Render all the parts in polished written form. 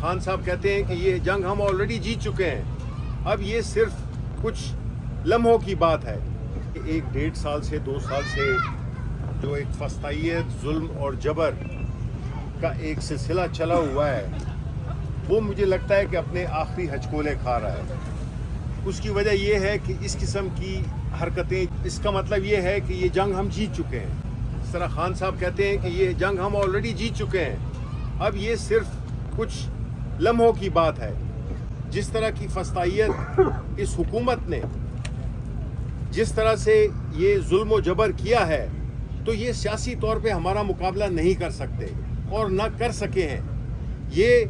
خان صاحب کہتے ہیں کہ یہ جنگ ہم آلریڈی جیت چکے ہیں، اب یہ صرف کچھ لمحوں کی بات ہے۔ ایک 1.5 سال سے 2 سال سے جو ایک فسطائیت، ظلم اور جبر کا ایک سلسلہ چلا ہوا ہے، وہ مجھے لگتا ہے کہ اپنے آخری ہچکولے کھا رہا ہے۔ اس کی وجہ یہ ہے کہ اس قسم کی حرکتیں، اس کا مطلب یہ ہے کہ یہ جنگ ہم جیت چکے ہیں۔ اس طرح خان صاحب کہتے ہیں کہ یہ جنگ ہم آلریڈی جیت چکے ہیں، اب یہ صرف کچھ لمحوں کی بات ہے۔ جس طرح کی فسطائیت اس حکومت نے، جس طرح سے یہ ظلم و جبر کیا ہے، تو یہ سیاسی طور پہ ہمارا مقابلہ نہیں کر سکتے اور نہ کر سکے ہیں۔ یہ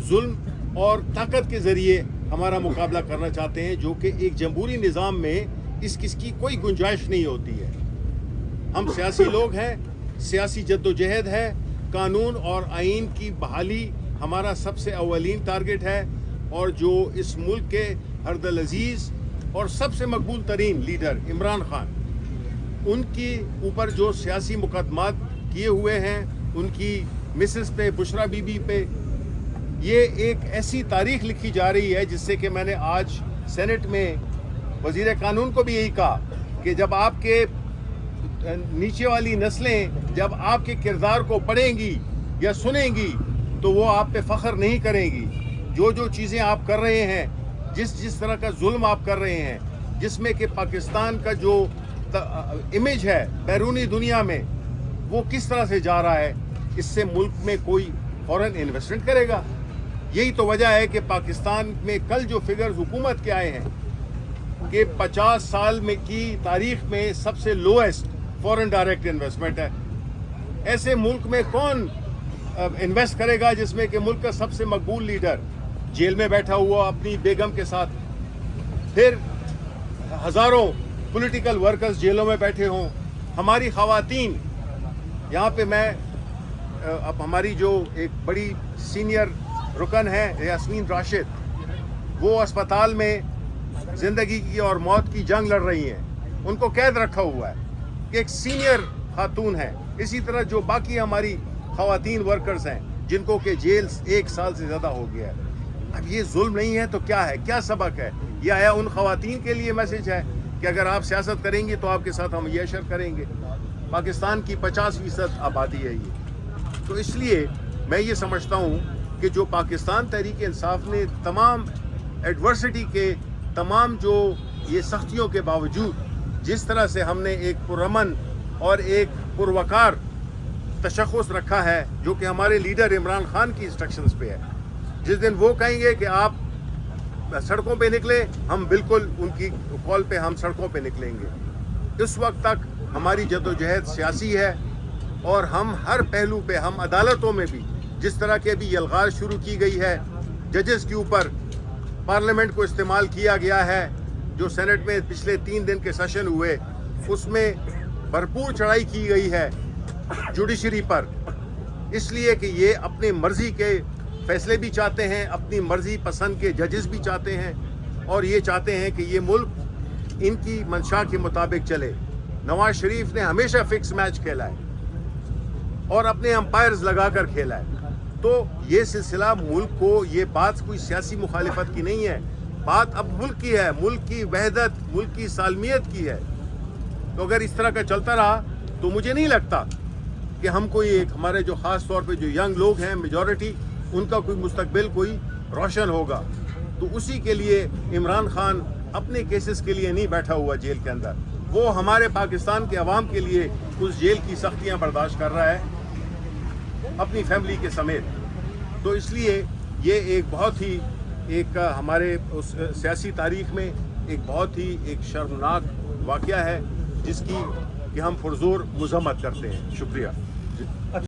ظلم اور طاقت کے ذریعے ہمارا مقابلہ کرنا چاہتے ہیں، جو کہ ایک جمہوری نظام میں اس کی کوئی گنجائش نہیں ہوتی ہے۔ ہم سیاسی لوگ ہیں، سیاسی جد و جہد ہے، قانون اور آئین کی بحالی ہمارا سب سے اولین ٹارگٹ ہے، اور جو اس ملک کے ہردل عزیز اور سب سے مقبول ترین لیڈر عمران خان، ان کی اوپر جو سیاسی مقدمات کیے ہوئے ہیں، ان کی مسز پہ، بشرا بی بی پہ، یہ ایک ایسی تاریخ لکھی جا رہی ہے جس سے کہ میں نے آج سینٹ میں وزیر قانون کو بھی یہی کہا کہ جب آپ کے نیچے والی نسلیں جب آپ کے کردار کو پڑھیں گی یا سنیں گی تو وہ آپ پہ فخر نہیں کریں گی۔ جو چیزیں آپ کر رہے ہیں، جس طرح کا ظلم آپ کر رہے ہیں، جس میں کہ پاکستان کا جو امیج ہے بیرونی دنیا میں، وہ کس طرح سے جا رہا ہے، اس سے ملک میں کوئی فورن انویسٹمنٹ کرے گا؟ یہی تو وجہ ہے کہ پاکستان میں کل جو فگرز حکومت کے آئے ہیں کہ 50 سال میں کی تاریخ میں سب سے لویسٹ فورن ڈائریکٹ انویسٹمنٹ ہے۔ ایسے ملک میں کون انویسٹ کرے گا جس میں کہ ملک کا سب سے مقبول لیڈر جیل میں بیٹھا ہوا اپنی بیگم کے ساتھ، پھر ہزاروں پولیٹیکل ورکرز جیلوں میں بیٹھے ہوں، ہماری خواتین یہاں پہ، میں اب ہماری جو ایک بڑی سینئر رکن ہے یاسمین راشد، وہ اسپتال میں زندگی کی اور موت کی جنگ لڑ رہی ہیں، ان کو قید رکھا ہوا ہے کہ ایک سینئر خاتون ہے۔ اسی طرح جو باقی ہماری خواتین ورکرز ہیں جن کو کہ جیل 1 سال سے زیادہ ہو گیا ہے۔ اب یہ ظلم نہیں ہے تو کیا ہے؟ کیا سبق ہے؟ یہ آیا ان خواتین کے لیے میسج ہے کہ اگر آپ سیاست کریں گے تو آپ کے ساتھ ہم یہ اشر کریں گے۔ پاکستان کی 50% آبادی ہے یہ، تو اس لیے میں یہ سمجھتا ہوں کہ جو پاکستان تحریک انصاف نے تمام ایڈورسٹی کے، تمام جو یہ سختیوں کے باوجود جس طرح سے ہم نے ایک پرامن اور ایک پروقار تشخص رکھا ہے، جو کہ ہمارے لیڈر عمران خان کی انسٹرکشنز پہ ہے، جس دن وہ کہیں گے کہ آپ سڑکوں پہ نکلے، ہم بالکل ان کی کال پہ ہم سڑکوں پہ نکلیں گے۔ اس وقت تک ہماری جد و جہد سیاسی ہے، اور ہم ہر پہلو پہ، ہم عدالتوں میں بھی جس طرح کے بھی الغاز شروع کی گئی ہے ججز کے اوپر، پارلیمنٹ کو استعمال کیا گیا ہے، جو سینٹ میں پچھلے 3 دن کے سیشن ہوئے اس میں بھرپور چڑھائی کی گئی ہے جوڈیشری پر، اس لیے کہ یہ اپنی مرضی کے فیصلے بھی چاہتے ہیں، اپنی مرضی پسند کے ججز بھی چاہتے ہیں، اور یہ چاہتے ہیں کہ یہ ملک ان کی منشا کے مطابق چلے۔ نواز شریف نے ہمیشہ فکس میچ کھیلا ہے اور اپنے امپائرز لگا کر کھیلا ہے، تو یہ سلسلہ ملک کو، یہ بات کوئی سیاسی مخالفت کی نہیں ہے، بات اب ملک کی ہے، ملک کی وحدت، ملک کی سالمیت کی ہے۔ تو اگر اس طرح کا چلتا رہا تو مجھے نہیں لگتا کہ ہم کوئی ایک، ہمارے جو خاص طور پہ جو ینگ لوگ ہیں میجورٹی، ان کا کوئی مستقبل کوئی روشن ہوگا۔ تو اسی کے لیے عمران خان اپنے کیسز کے لیے نہیں بیٹھا ہوا جیل کے اندر، وہ ہمارے پاکستان کے عوام کے لیے اس جیل کی سختیاں برداشت کر رہا ہے اپنی فیملی کے سمیت۔ تو اس لیے یہ ایک بہت ہی ایک ہمارے اس سیاسی تاریخ میں ایک بہت ہی ایک شرمناک واقعہ ہے، جس کی کہ ہم پرزور مذمت کرتے ہیں۔ شکریہ۔